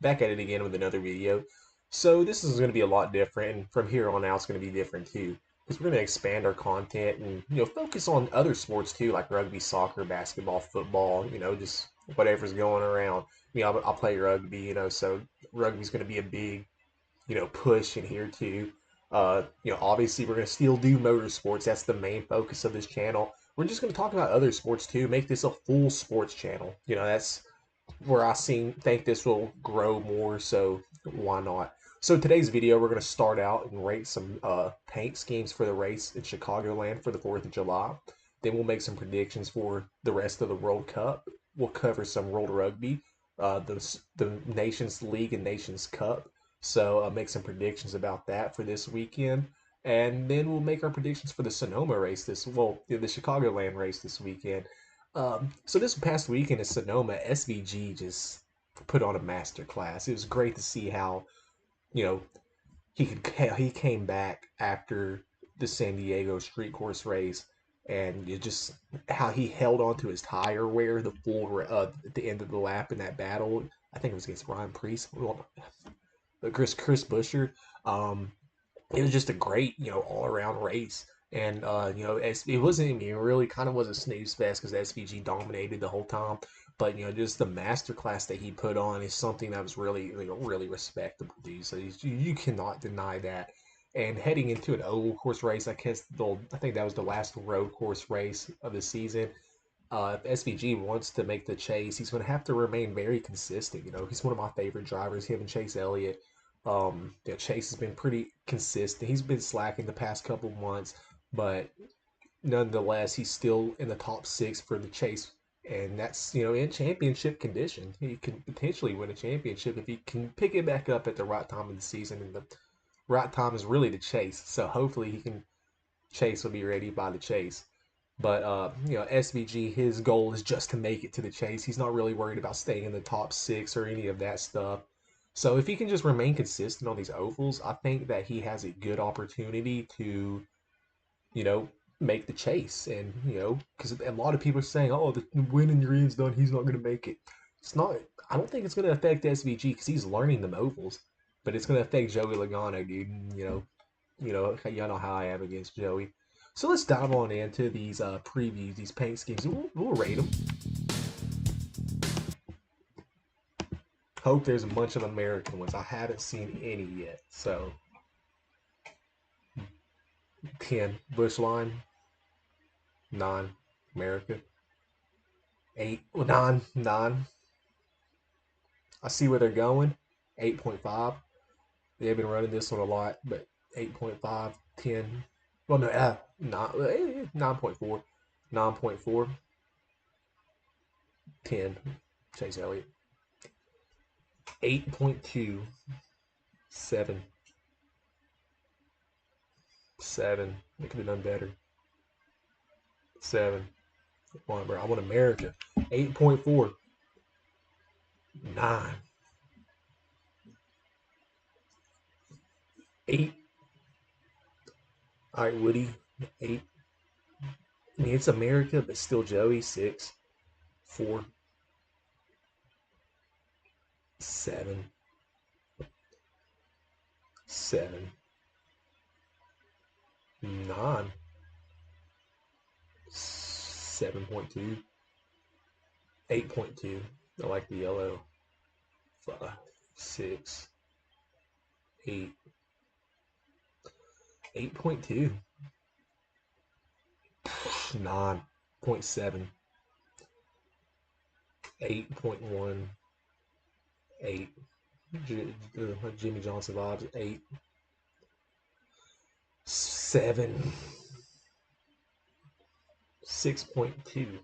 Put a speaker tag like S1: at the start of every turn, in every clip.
S1: back at it again with another video. So this is going to be a lot different, and from here on out, it's going to be different too, because we're going to expand our content and focus on other sports too, like rugby, soccer, basketball, football. Just whatever's going around. I'll play rugby, so rugby's going to be a big push in here too. Obviously we're going to still do motorsports. That's the main focus of this channel. We're just going to talk about other sports too. Make this a full sports channel. That's where think this will grow more. So why not? So today's video, we're going to start out and rate some paint schemes for the race in Chicagoland for the 4th of July. Then we'll make some predictions for the rest of the World Cup. We'll cover some World Rugby, the Nations League and Nations Cup. So make some predictions about that for this weekend. And then we'll make our predictions for the Sonoma race the Chicagoland race this weekend. So this past weekend in Sonoma, SVG just put on a master class. It was great to see how, you know, he came back after the San Diego street course race, and just how he held onto his tire wear at the end of the lap in that battle. I think it was against Ryan Priest. Well, Chris Buescher. Um, it was just a great, all around race. And it wasn't even really kind of was a snooze fest because SVG dominated the whole time. But just the masterclass that he put on is something that was really, really respectable, dude. So you cannot deny that. And heading into an oval course race, I think that was the last road course race of the season. If SVG wants to make the chase, he's going to have to remain very consistent. He's one of my favorite drivers, him and Chase Elliott. Chase has been pretty consistent. He's been slacking the past couple months, but nonetheless, he's still in the top 6 for the chase. And that's, in championship condition. He can potentially win a championship if he can pick it back up at the right time of the season. And the right time is really the chase. So hopefully Chase will be ready by the chase. But SVG, his goal is just to make it to the chase. He's not really worried about staying in the top 6 or any of that stuff. So if he can just remain consistent on these ovals, I think that he has a good opportunity to, make the chase. And, because a lot of people are saying, oh, the winning your end's done, he's not going to make it. It's not, I don't think it's going to affect SVG because he's learning the ovals, but it's going to affect Joey Logano, dude. Y'all know how I am against Joey. So let's dive on into these previews, these paint schemes. We'll rate them. Hope there's a bunch of American ones. I haven't seen any yet. So 10 Bush line, 9 America, 8 9. I see where they're going. 8.5. They've been running this one a lot, but 8.5, 10. Well, no, not 9.4, 9.4, 10. Chase Elliott. 8.2, 7. 7. They could have done better. 7. Come on, bro. I want America. 8.4. 9. 8. All right, Woody. 8. I mean, it's America, but still Joey. 6. 4. 7. 7. 9. 7.2. 8.2. I like the yellow. 5. 6. 8. 8.2. 9.7. 8.1. 8. Jimmy Johnson vibes. 8. 7. 6.2.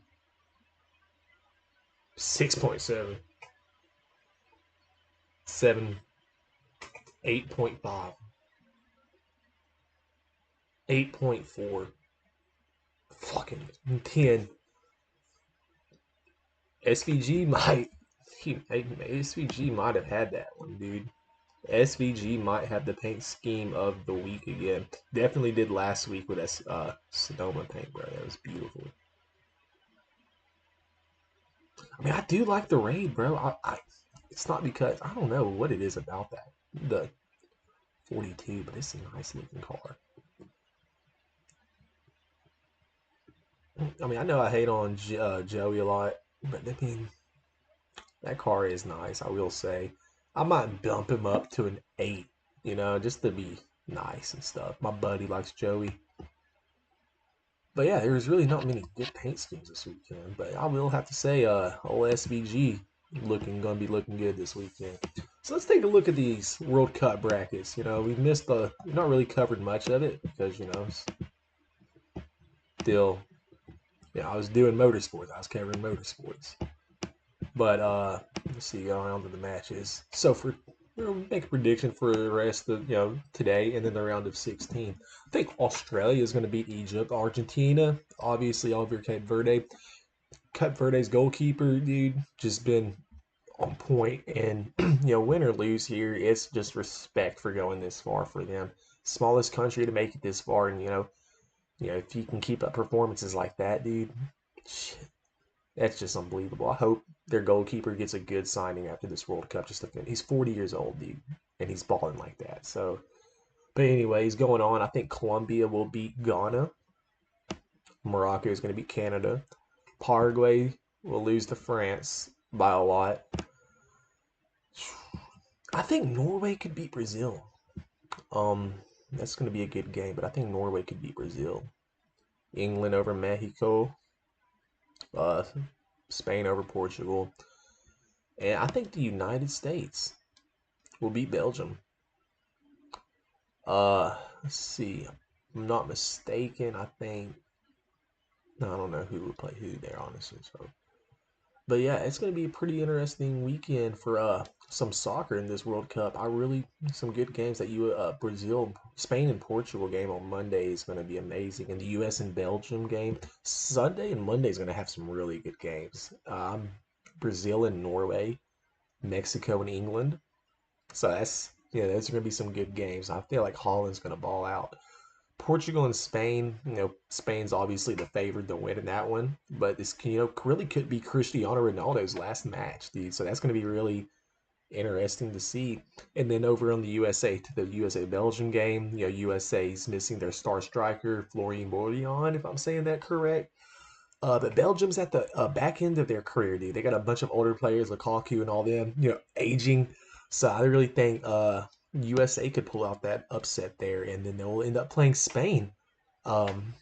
S1: 6.7. 7. 8.5. 8.4. Fucking 10. SVG might have had that one, dude. SVG might have the paint scheme of the week again. Definitely did last week with Sonoma paint, bro. That was beautiful. I mean, I do like the raid, bro. It's not because I don't know what it is about that the 42, but it's a nice looking car. I mean, I know I hate on Joey a lot, but I mean that car is nice. I will say, I might bump him up to an 8, just to be nice and stuff. My buddy likes Joey. But yeah, there's really not many good paint schemes this weekend. But I will have to say, old SVG gonna be looking good this weekend. So let's take a look at these World Cup brackets. We've not really covered much of it because still, I was doing motorsports. I was covering motorsports. But let's see, going on to the matches. So we'll make a prediction for the rest of today and then the round of 16. I think Australia is going to beat Egypt. Argentina, obviously, over Cape Verde. Cape Verde's goalkeeper, dude, just been on point. And win or lose here, it's just respect for going this far for them. Smallest country to make it this far, and if you can keep up performances like that, dude, shit, that's just unbelievable. I hope their goalkeeper gets a good signing after this World Cup. Just to finish. He's 40 years old, dude, and he's balling like that. So, but anyways, going on. I think Colombia will beat Ghana. Morocco is going to beat Canada. Paraguay will lose to France by a lot. I think Norway could beat Brazil. Um, that's going to be a good game, but I think Norway could beat Brazil. England over Mexico. Uh, Spain over Portugal. And I think the United States will beat Belgium. Let's see. If I'm not mistaken, I think. No, I don't know who will play who there, honestly. So, but yeah, it's going to be a pretty interesting weekend for some soccer in this World Cup. Some good games that Brazil, Spain, and Portugal game on Monday is going to be amazing, and the U.S. and Belgium game Sunday and Monday is going to have some really good games. Brazil and Norway, Mexico and England. So that's going to be some good games. I feel like Holland's going to ball out. Portugal and Spain, Spain's obviously the favorite to win in that one, but this, really could be Cristiano Ronaldo's last match, dude. So that's going to be really interesting to see. And then over on the USA, to the USA Belgium game, USA's missing their star striker, Florian Bordion, if I'm saying that correct. But Belgium's at the back end of their career, dude. They got a bunch of older players, Lukaku and all them, aging. So I really think USA could pull out that upset there, and then they'll end up playing Spain, um,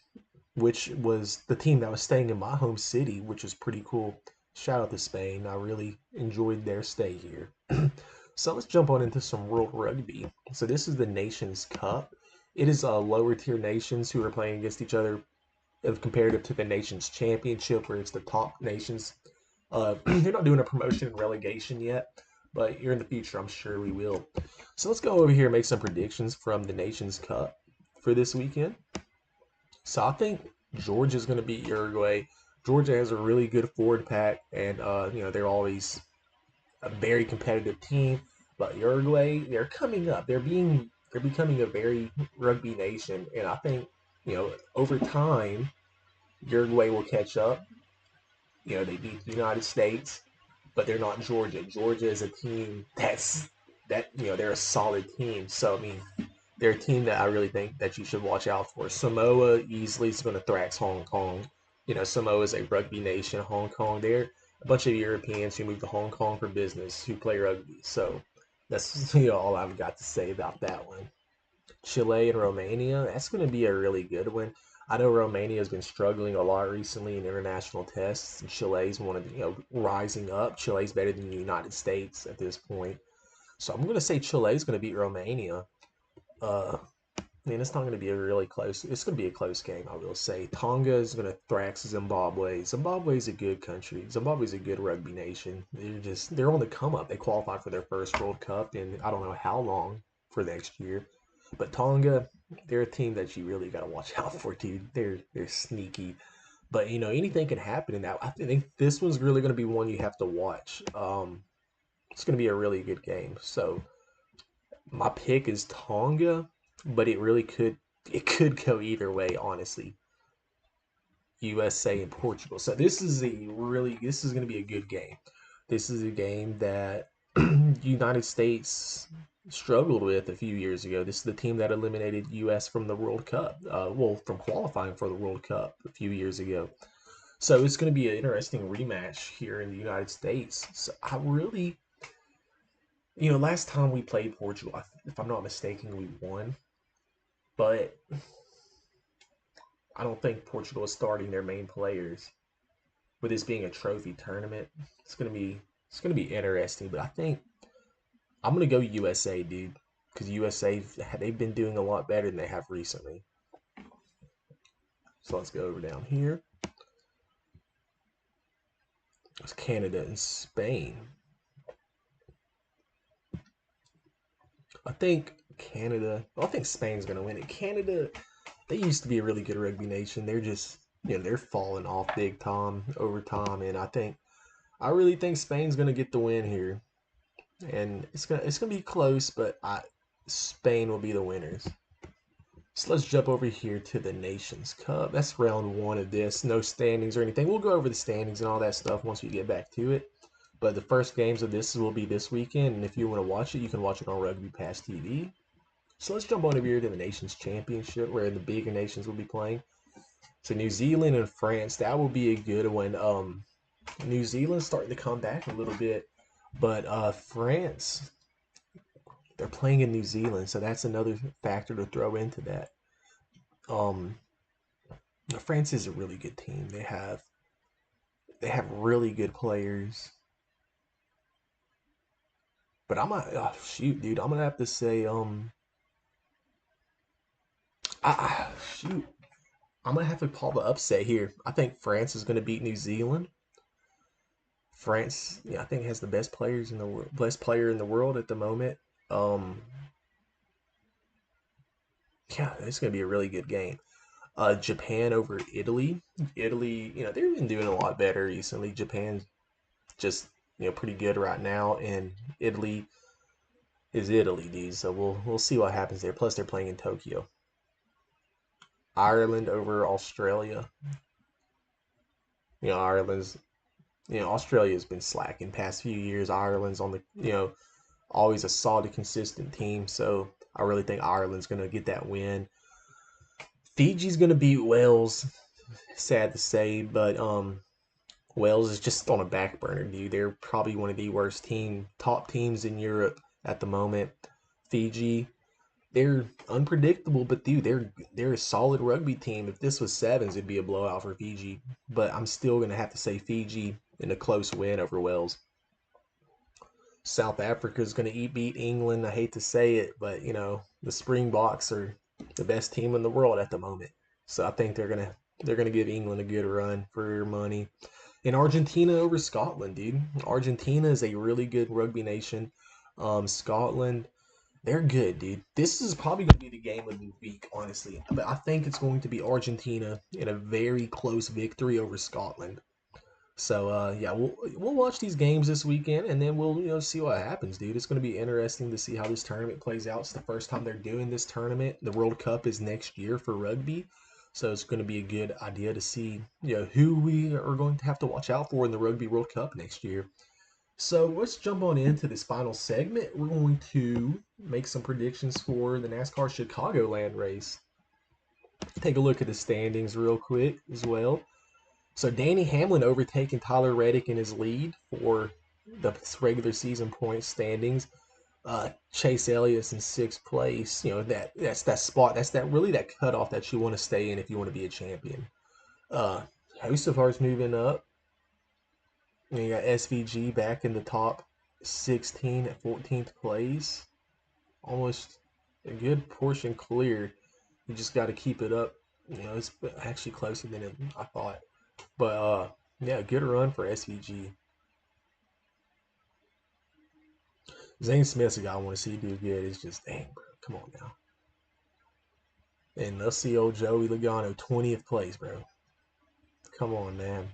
S1: which was the team that was staying in my home city, which was pretty cool. Shout out to Spain. I really enjoyed their stay here. So let's jump on into some World Rugby. So this is the Nations Cup. It is lower tier nations who are playing against each other of comparative to the nation's championship, where it's the top nations. They're not doing a promotion and relegation yet, but here in the future, I'm sure we will. So let's go over here and make some predictions from the Nations Cup for this weekend. So I think Georgia's going to beat Uruguay. Georgia has a really good forward pack, and they're always a very competitive team. But Uruguay, they're coming up. They're becoming a very rugby nation, and I think over time Uruguay will catch up. They beat the United States, but they're not Georgia. Georgia is a team they're a solid team. So I mean, they're a team that I really think that you should watch out for. Samoa easily is going to thrax Hong Kong. Samoa is a rugby nation. Hong Kong, they're a bunch of Europeans who moved to Hong Kong for business who play rugby. So that's all I've got to say about that one. Chile and Romania, that's going to be a really good one. I know Romania has been struggling a lot recently in international tests, and Chile's one of rising up. Chile's better than the United States at this point, so I'm going to say Chile's going to beat Romania. I mean, it's not going to be a really close. It's going to be a close game, I will say. Tonga is going to thrax Zimbabwe. Zimbabwe's a good country. Zimbabwe's a good rugby nation. They're on the come up. They qualified for their first World Cup in I don't know how long for next year. But Tonga, they're a team that you really got to watch out for, dude. They're sneaky. But anything can happen in that. I think this one's really going to be one you have to watch. It's going to be a really good game. So my pick is Tonga, but it could go either way, honestly. USA and Portugal. So this is going to be a good game. This is a game that United States struggled with a few years ago. This is the team that eliminated U.S. from the World Cup, well, from qualifying for the World Cup a few years ago. So it's going to be an interesting rematch here in the United States. So I really, last time we played Portugal, if I'm not mistaken, we won. But I don't think Portugal is starting their main players. With this being a trophy tournament, it's gonna be interesting. But I think I'm gonna go USA, dude, because USA they've been doing a lot better than they have recently. So let's go over down here. It's Canada and Spain. I think I think Spain's gonna win it. Canada, they used to be a really good rugby nation. They're just they're falling off big time over time, and I really think Spain's gonna get the win here, and it's gonna be close, but Spain will be the winners. So let's jump over here to the Nations Cup. That's round one of this. No standings or anything. We'll go over the standings and all that stuff once we get back to it. But the first games of this will be this weekend, and if you want to watch it, you can watch it on Rugby Pass TV. So let's jump on over here to the Nations Championship, where the bigger nations will be playing. So New Zealand and France, that will be a good one. New Zealand's starting to come back a little bit, but France, they're playing in New Zealand, so that's another factor to throw into that. Um, France is a really good team. They have really good players, but I'm gonna shoot, dude. I'm gonna have to say shoot. I'm gonna have to call the upset here. I think France is gonna beat New Zealand. France, yeah, I think has the best players in the world, best player in the world at the moment. Um, yeah, it's gonna be a really good game. Japan over Italy. Italy, they've been doing a lot better recently. Japan's just pretty good right now, and Italy is Italy, dude. So we'll see what happens there. Plus, they're playing in Tokyo. Ireland over Australia. Ireland's Australia's been slacking past few years. Ireland's on the always a solid, consistent team. So I really think Ireland's gonna get that win. Fiji's gonna beat Wales. Sad to say, but Wales is just on a back burner, dude. They're probably one of the worst top teams in Europe at the moment. Fiji, they're unpredictable, but dude, they're a solid rugby team. If this was sevens, it'd be a blowout for Fiji. But I'm still gonna have to say Fiji in a close win over Wales. South Africa is gonna beat England. I hate to say it, but the Springboks are the best team in the world at the moment. So I think they're gonna give England a good run for your money. And Argentina over Scotland, dude. Argentina is a really good rugby nation. Scotland, they're good, dude. This is probably going to be the game of the week, honestly. But I think it's going to be Argentina in a very close victory over Scotland. So yeah, we'll watch these games this weekend, and then we'll see what happens, dude. It's going to be interesting to see how this tournament plays out. It's the first time they're doing this tournament. The World Cup is next year for rugby, so it's going to be a good idea to see who we are going to have to watch out for in the Rugby World Cup next year. So let's jump on into this final segment. We're going to make some predictions for the NASCAR Chicagoland race. Take a look at the standings real quick as well. So Danny Hamlin overtaking Tyler Reddick in his lead for the regular season point standings. Chase Elliott's in sixth place. That's that spot. That's that cutoff that you want to stay in if you want to be a champion. Hocefar's moving up. And you got SVG back in the top 16 at 14th place. Almost a good portion clear. You just got to keep it up. It's actually closer than I thought. But yeah, good run for SVG. Zane Smith's a guy I want to see do good. It's just, dang, bro, come on now. And let's see old Joey Logano, 20th place, bro. Come on, man.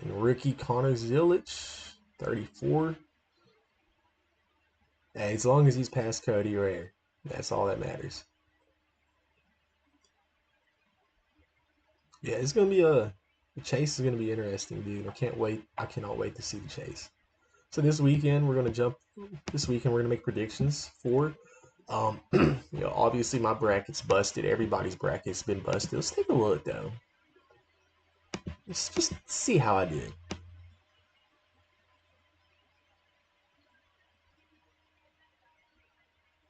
S1: And rookie Connor Zilich, 34. Hey, as long as he's past Cody Rare, that's all that matters. Yeah, it's gonna be the chase is gonna be interesting, dude. I can't wait. I cannot wait to see the chase. So this weekend we're gonna jump. This weekend we're gonna make predictions for. Obviously my bracket's busted. Everybody's bracket's been busted. Let's take a look though. Let's just see how I did.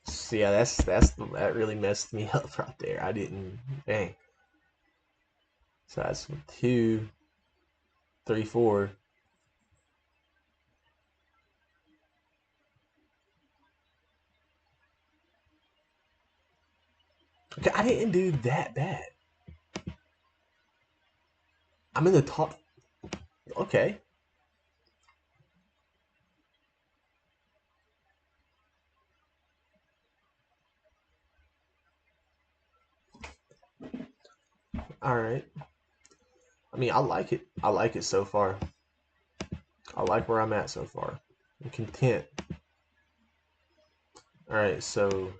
S1: So yeah, that really messed me up right there. I didn't. Dang. So that's 2, 3, 4. Okay, I didn't do that bad. I'm in the top. Okay. All right. I mean, I like it. I like it so far. I like where I'm at so far. I'm content. All right, so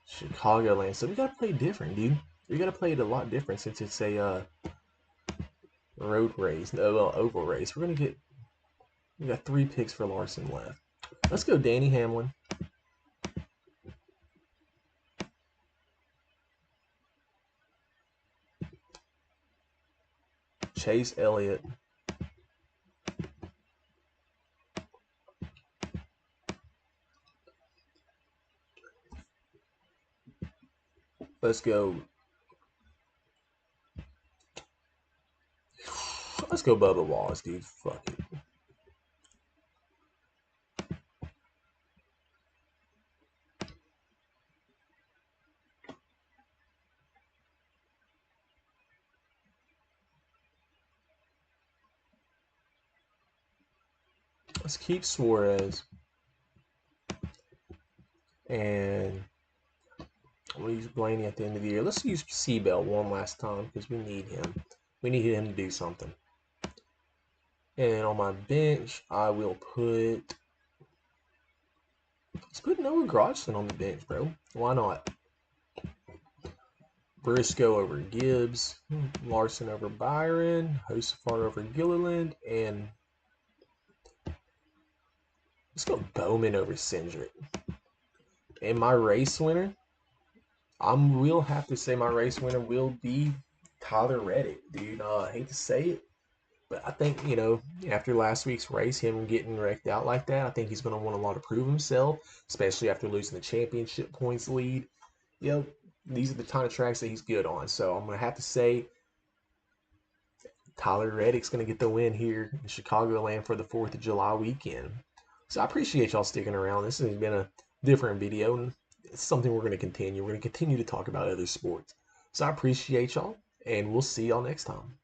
S1: Chicagoland. So we gotta play different, dude. We gotta play it a lot different since it's a road race. No, well, oval race. We're gonna get. We got 3 picks for Larson left. Let's go, Danny Hamlin, Chase Elliott. Let's go. Let's go, Bubba Wallace, dude. Fuck it. Let's keep Suarez and we'll use Blaney at the end of the year. Let's use Seabell one last time because we need him. We need him to do something. And on my bench, I will put. Let's put Noah Grogson on the bench, bro. Why not? Briscoe over Gibbs, Larson over Byron, Josefar over Gilliland, and let's go Bowman over Cindric. And my race winner, I will have to say my race winner will be Tyler Reddick, dude. I hate to say it, but I think, after last week's race, him getting wrecked out like that, I think he's going to want a lot to prove himself, especially after losing the championship points lead. These are the kind of tracks that he's good on. So I'm going to have to say Tyler Reddick's going to get the win here in Chicagoland for the 4th of July weekend. So I appreciate y'all sticking around. This has been a different video, and it's something we're going to continue. We're going to continue to talk about other sports. So I appreciate y'all, and we'll see y'all next time.